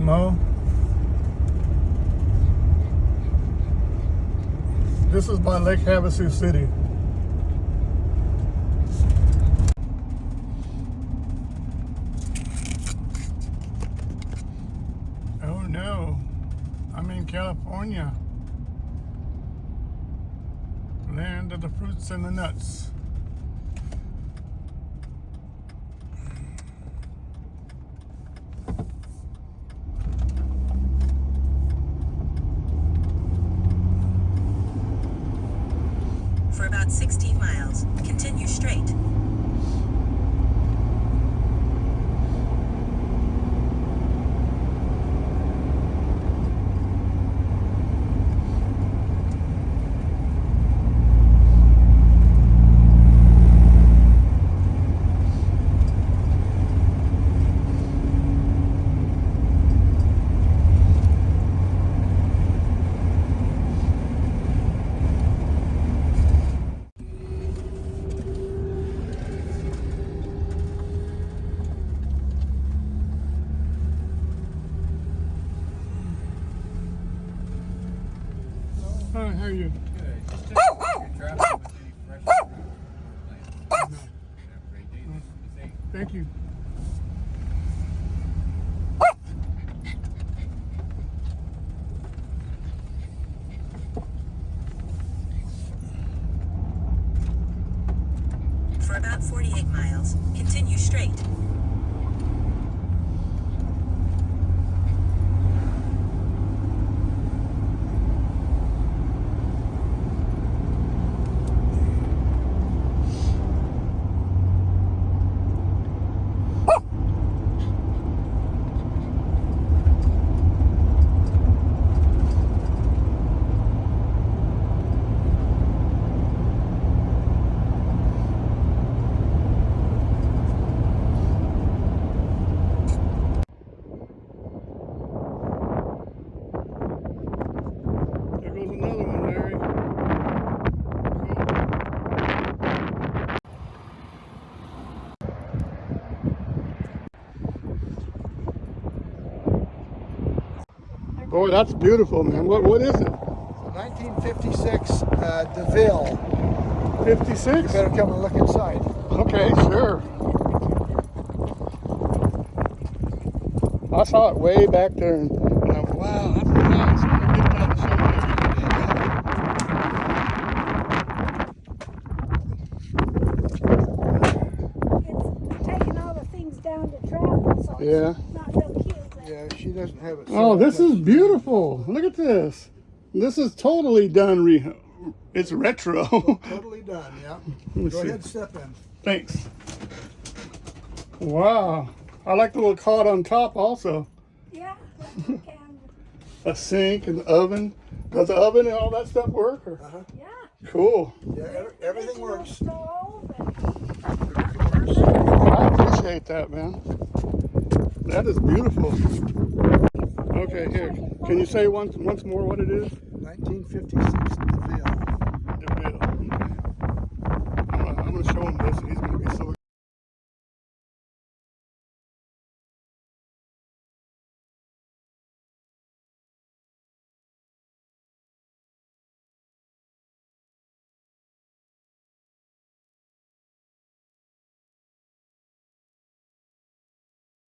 Mo. This is by Lake Havasu City. Oh no, I'm in California. Land of the fruits and the nuts. For about 16 miles, continue straight. Hi, how are you? Good. Just check if you're traveling with any fresh fruit or plants. Have a great day. Be safe. Thank you. For about 48 miles, continue straight. There goes another one, Larry. Boy, that's beautiful, man. What is it? 1956 Deville. 56? You better come and look inside. Okay, sure. I saw it way back there, and I went, wow, that's nice. I'm gonna get down and show It's taking all the things down to travel, so Yeah. it's not real cute. But Yeah, she doesn't have it. Oh, set this up is like- beautiful. Look at this. This is totally done. It's retro. Totally done, yeah. Let me Go see. ahead, step in. Thanks. Wow. I like the little cot on top also. yeah, that's you can. A sink and oven. Does the oven and all that stuff work? Or? Uh-huh. Yeah. Cool. Yeah, everything Original works. stove and I appreciate that, man. That is beautiful. Okay, here. Can you say once more what it is? 1956 Deville. DeVille. I'm gonna show him this. He's gonna be so